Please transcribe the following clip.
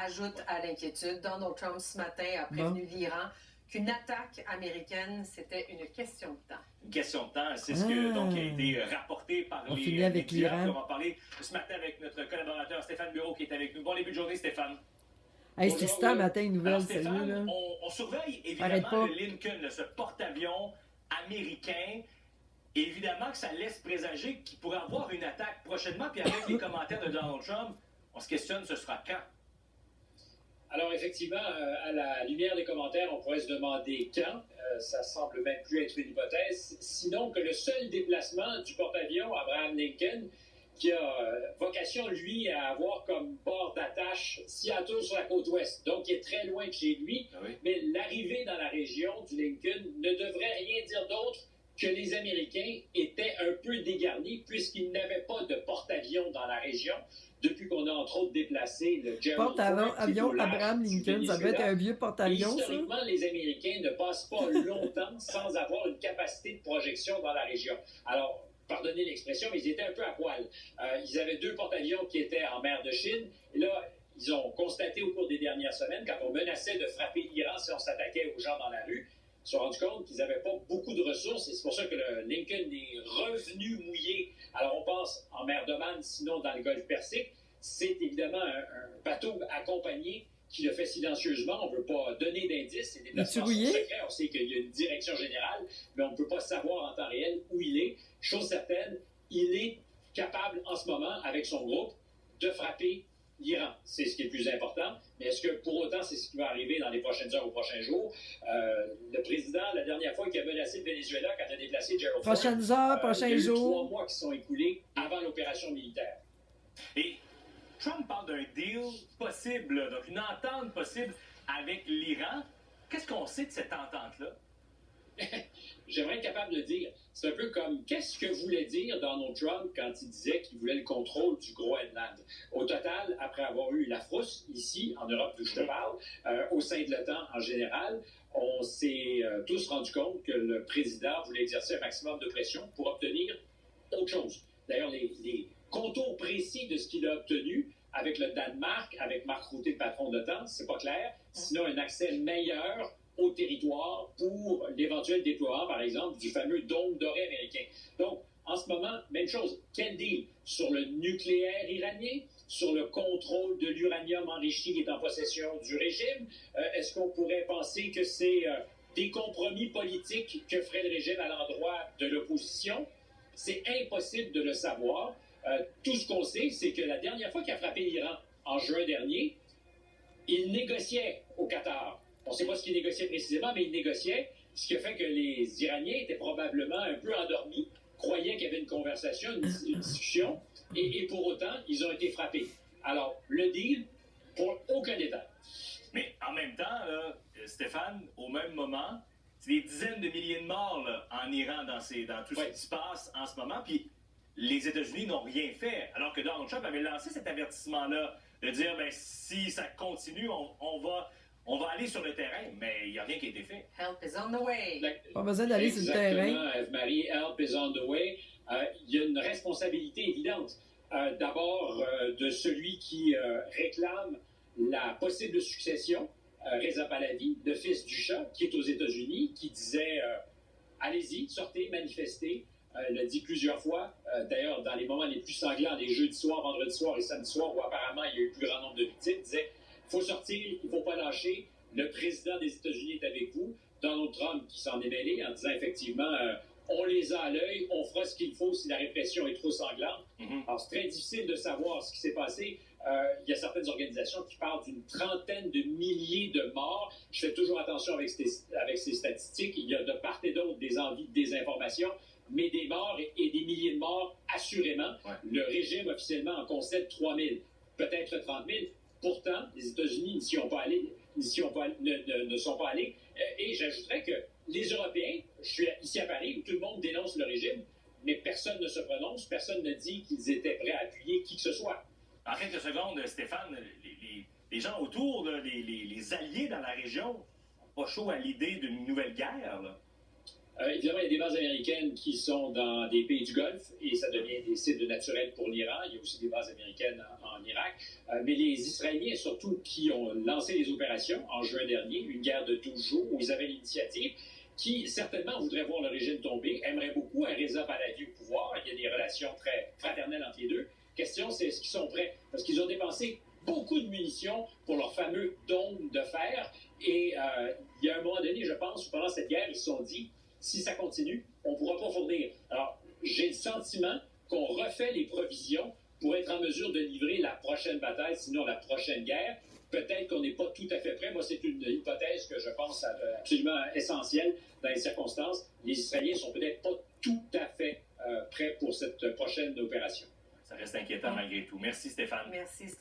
ajoute à l'inquiétude. Donald Trump, ce matin, a prévenu l'Iran qu'une attaque américaine, c'était une question de temps. Une question de temps, c'est ce que, donc, a été rapporté par les finit avec médias. l'Iran. On va en parler ce matin avec notre collaborateur Stéphane Bureau qui est avec nous. Bon début de journée, Stéphane. Hey, c'est excitant matin, une nouvelle, Alors, Stéphane, sérieux, là. on surveille Arrête évidemment pas. le Lincoln, là, ce porte-avions américain. Évidemment que ça laisse présager qu'il pourrait avoir une attaque prochainement. Puis avec les commentaires de Donald Trump, on se questionne, ce sera quand? Alors effectivement, à la lumière des commentaires, on pourrait se demander quand. Ça semble même plus être une hypothèse. Sinon que le seul déplacement du porte-avions Abraham Lincoln, qui a vocation, lui, à avoir comme port d'attache Seattle sur la côte ouest, donc qui est très loin de chez lui. Ah oui. Mais l'arrivée dans la région du Lincoln ne devrait rien dire d'autre que les Américains étaient un peu dégarnis puisqu'ils n'avaient pas de porte-avions dans la région depuis qu'on a entre autres déplacé le Gerald Ford, Porte-avions Abraham Lincoln, ça doit être un vieux porte-avions, ça? Historiquement, les Américains ne passent pas longtemps sans avoir une capacité de projection dans la région. Alors, pardonnez l'expression, mais ils étaient un peu à poil. Ils avaient 2 porte-avions qui étaient en mer de Chine. Et là, ils ont constaté au cours des dernières semaines, quand on menaçait de frapper l'Iran si on s'attaquait aux gens dans la rue, ils se sont rendus compte qu'ils n'avaient pas beaucoup de ressources et c'est pour ça que le Lincoln est revenu mouillé. Alors on pense en mer d'Oman, sinon dans le golfe Persique. C'est évidemment un bateau accompagné qui le fait silencieusement. On ne veut pas donner d'indices. C'est des déplacements sont secrets. On sait qu'il y a une direction générale, mais on ne peut pas savoir en temps réel où il est. Chose certaine, il est capable en ce moment, avec son groupe, de frapper l'Iran. C'est ce qui est le plus important. Mais est-ce que pour autant, c'est ce qui va arriver dans les prochaines heures ou prochains jours? Le président, la dernière fois qu'il a menacé le Venezuela, quand il a déplacé Gerald Ford, Prochaines heures, prochains il y a eu jours. 3 mois qui sont écoulés avant l'opération militaire. Et Trump parle d'un deal possible, donc une entente possible avec l'Iran. Qu'est-ce qu'on sait de cette entente-là? J'aimerais être capable de dire. C'est un peu comme qu'est-ce que voulait dire Donald Trump quand il disait qu'il voulait le contrôle du Groenland. Au total, après avoir eu la frousse ici, en Europe, d'où je te parle, au sein de l'OTAN en général, on s'est tous rendu compte que le président voulait exercer un maximum de pression pour obtenir autre chose. D'ailleurs, les contours précis de ce qu'il a obtenu avec le Danemark, avec Mark Rutte, le patron de l'OTAN, c'est pas clair. Sinon, un accès meilleur au territoire pour l'éventuel déploiement, par exemple, du fameux dôme doré américain. Donc, en ce moment, même chose. Quel deal? Sur le nucléaire iranien? Sur le contrôle de l'uranium enrichi qui est en possession du régime? Est-ce qu'on pourrait penser que c'est des compromis politiques que ferait le régime à l'endroit de l'opposition? C'est impossible de le savoir. Tout ce qu'on sait, c'est que la dernière fois qu'il a frappé l'Iran, en juin dernier, il négociait au Qatar. On ne sait pas ce qu'il négociait précisément, mais il négociait, ce qui a fait que les Iraniens étaient probablement un peu endormis, croyaient qu'il y avait une conversation, une discussion, et pour autant, ils ont été frappés. Alors, le deal, pour aucun détail. Mais en même temps, là, Stéphane, au même moment, c'est des dizaines de milliers de morts là, en Iran dans tout ce qui se passe en ce moment, puis les États-Unis n'ont rien fait, alors que Donald Trump avait lancé cet avertissement-là, de dire, ben, si ça continue, on va aller sur le terrain, mais il n'y a rien qui a été fait. Help is on the way. Pas besoin d'aller sur le terrain. Exactement, Eve-Marie, help is on the way. Il y a une responsabilité évidente. D'abord, de celui qui réclame la possible succession, Reza Pahlavi, le fils du Shah, qui est aux États-Unis, qui disait allez-y, sortez, manifestez. Il l'a dit plusieurs fois. D'ailleurs, dans les moments les plus sanglants, les jeudis soirs, vendredis soirs et samedi soir, où apparemment il y a eu le plus grand nombre de victimes, il disait il faut sortir, il ne faut pas lâcher. Le président des États-Unis est avec vous. Donald Trump qui s'en est mêlé en disant effectivement on les a à l'œil, on fera ce qu'il faut si la répression est trop sanglante. Alors, c'est très difficile de savoir ce qui s'est passé. Il y a certaines organisations qui parlent d'une trentaine de milliers de morts. Je fais toujours attention avec ces statistiques. Il y a de part et d'autre des envies de désinformation, mais des morts et des milliers de morts, assurément. Ouais. Le régime officiellement en concède 3 000, peut-être 30 000. Pourtant, les États-Unis ne sont pas allés. Et j'ajouterais que les Européens, je suis ici à Paris où tout le monde dénonce le régime, mais personne ne se prononce, personne ne dit qu'ils étaient prêts à appuyer qui que ce soit. En quelques secondes, Stéphane, les gens autour, là, les alliés dans la région, pas chaud à l'idée d'une nouvelle guerre, là. Évidemment, il y a des bases américaines qui sont dans des pays du Golfe et ça devient des cibles naturelles pour l'Iran. Il y a aussi des bases américaines en Irak. Mais les Israéliens, surtout, qui ont lancé les opérations en juin dernier, une guerre de 12 jours où ils avaient l'initiative, qui certainement voudraient voir le régime tomber, aimeraient beaucoup un Reza Pahlavi au pouvoir. Il y a des relations très fraternelles entre les deux. Question, c'est est-ce qu'ils sont prêts? Parce qu'ils ont dépensé beaucoup de munitions pour leur fameux dôme de fer. Et il y a un moment donné, je pense, pendant cette guerre, ils se sont dit, si ça continue, on ne pourra pas fournir. Alors, j'ai le sentiment qu'on refait les provisions pour être en mesure de livrer la prochaine bataille, sinon la prochaine guerre. Peut-être qu'on n'est pas tout à fait prêt. Moi, c'est une hypothèse que je pense absolument essentielle dans les circonstances. Les Israéliens ne sont peut-être pas tout à fait prêts pour cette prochaine opération. Ça reste inquiétant malgré tout. Merci Stéphane. Merci.